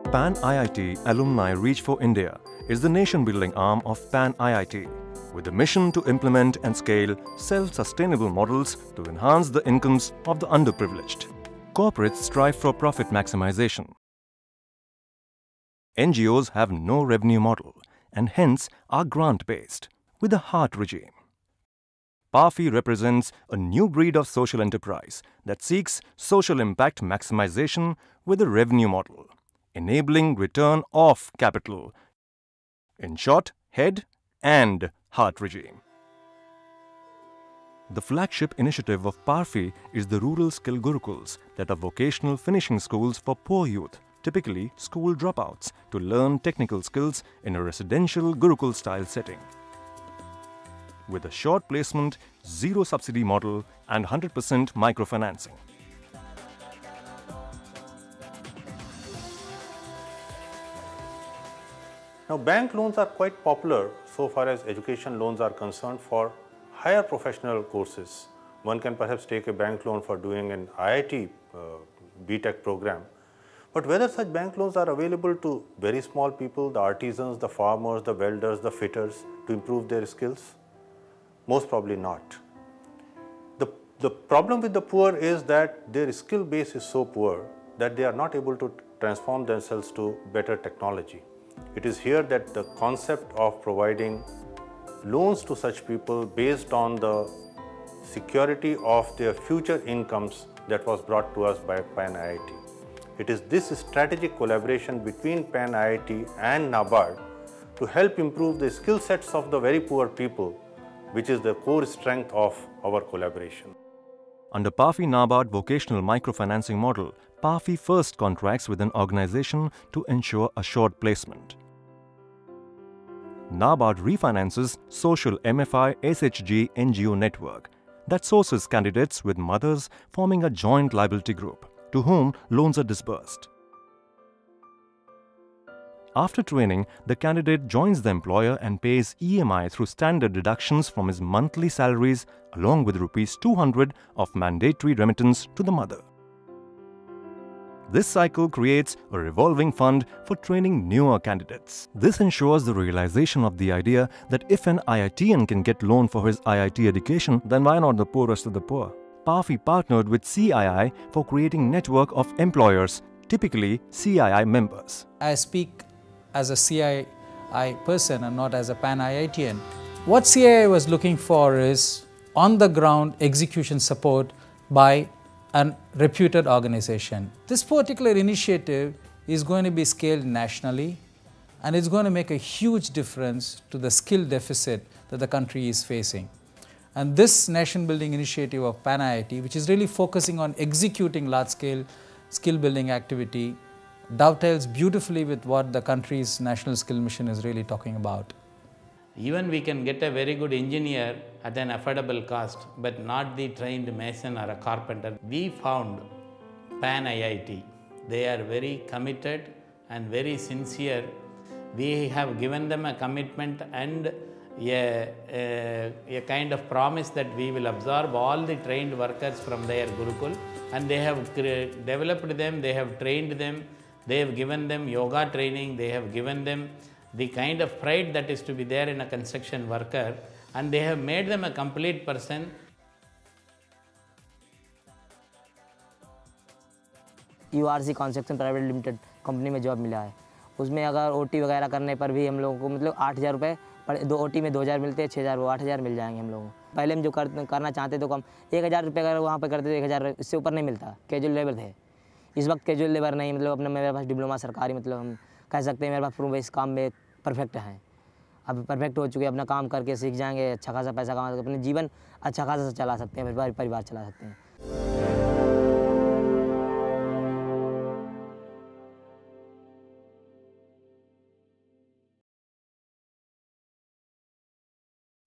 PanIIT Alumni Reach for India is the nation-building arm of PanIIT, with a mission to implement and scale self-sustainable models to enhance the incomes of the underprivileged. Corporates strive for profit maximization. NGOs have no revenue model and hence are grant-based, with a heart regime. PARFI represents a new breed of social enterprise that seeks social impact maximization with a revenue model, enabling return of capital. In short, head and heart regime. The flagship initiative of PARFI is the Rural Skill Gurukuls, that are vocational finishing schools for poor youth, typically school dropouts, to learn technical skills in a residential Gurukul-style setting. With a short placement, zero subsidy model and 100% microfinancing. Now, bank loans are quite popular so far as education loans are concerned for higher professional courses. One can perhaps take a bank loan for doing an IIT BTech program. But whether such bank loans are available to very small people, the artisans, the farmers, the welders, the fitters, to improve their skills? Most probably not. The problem with the poor is that their skill base is so poor that they are not able to transform themselves to better technology. It is here that the concept of providing loans to such people based on the security of their future incomes that was brought to us by PanIIT. It is this strategic collaboration between PanIIT and NABARD to help improve the skill sets of the very poor people, which is the core strength of our collaboration. Under PARFI NABARD vocational microfinancing model, PARFI first contracts with an organization to ensure assured placement. NABARD refinances social MFI SHG NGO network that sources candidates with mothers forming a joint liability group, to whom loans are disbursed. After training, the candidate joins the employer and pays EMI through standard deductions from his monthly salaries along with ₹200 of mandatory remittance to the mother. This cycle creates a revolving fund for training newer candidates. This ensures the realization of the idea that if an IITian can get loan for his IIT education, then why not the poorest of the poor? PARFI partnered with CII for creating network of employers, typically CII members. I speak as a CII person and not as a PanIITian. What CII was looking for is on-the-ground execution support by a reputed organization. This particular initiative is going to be scaled nationally, and it's going to make a huge difference to the skill deficit that the country is facing. And this nation-building initiative of PanIIT, which is really focusing on executing large-scale skill-building activity, dovetails beautifully with what the country's national skill mission is really talking about. Even we can get a very good engineer at an affordable cost, but not the trained mason or a carpenter. We found PanIIT. They are very committed and very sincere. We have given them a commitment and a kind of promise that we will absorb all the trained workers from their Gurukul, and they have developed them, they have trained them, they have given them yoga training, they have given them the kind of pride that is to be there in a construction worker, and they have made them a complete person. URC construction private limited company में job मिला है। उसमें अगर OT वगैरह करने पर भी हम लोगों को मतलब 8,000 रुपये, दो ओटी में 2,000 मिलते हैं, 6,000 वो 8,000 मिल जाएंगे हम लोगों को। पहले हम जो करना चाहते तो कम 1,000 रुपये अगर वहाँ पर करते तो 1,000 इससे ऊपर नहीं मिलता। कैजुअल लेबर थे, इस वक्त कैजुअल लेबर नहीं, मतलब अपना मेरे पास डिप्लोमा सरकारी, मतलब हम कह सकते हैं मेरे पास पूरे इस काम में परफेक्ट हैं। अब परफेक्ट हो चुके, अपना काम करके सीख जाएंगे, अच्छा खासा पैसा कमा सकते हैं, अपने जीवन अच्छा खासा चला सकते हैं, परिवार चला सकते हैं।